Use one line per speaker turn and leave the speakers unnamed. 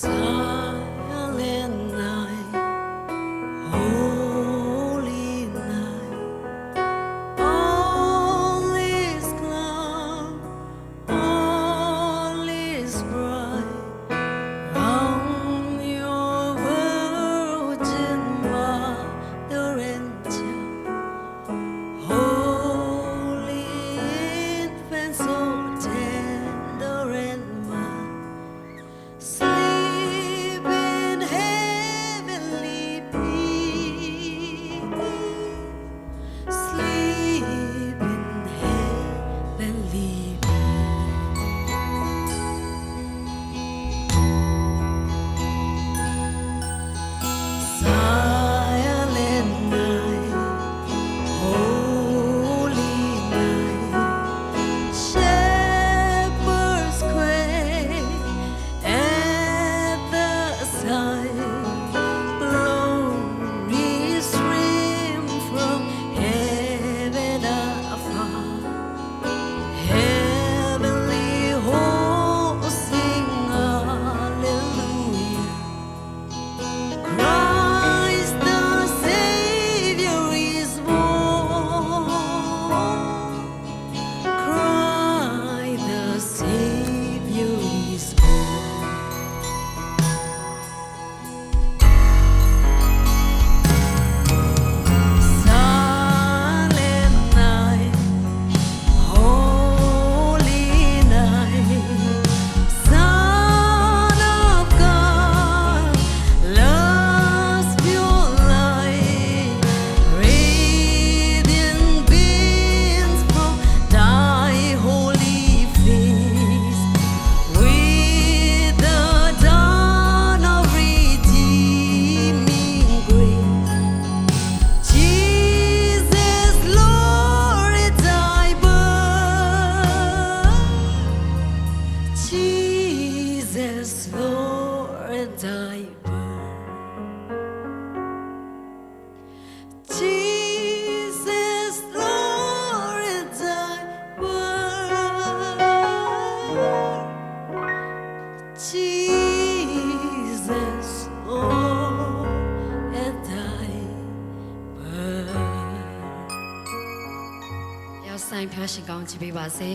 Silent night, holy night, all is calm, all is bright, round your virgin mother and child, holy infant, so tender and mild. Sleep in heavenly peace. Sleep in heavenly peace. Silent night, holy night, shepherds cry at the sight, glory stream from heaven afar, heavenly hosts sing hallelujah. Christ the Savior is born. Christ the Savior is born. Silent night, holy night, Son of God, love's pure light, radiant beams from thy holy face, with the dawn of redeeming grace. Jesus, Lord, at thy birth. Jesus, Lord, at thy birth. Jesus, Lord, at thy birth. Jesus, Lord, at thy birth. 要 sign 飘 ရှင်ကောင်းချီးပေးပါစေ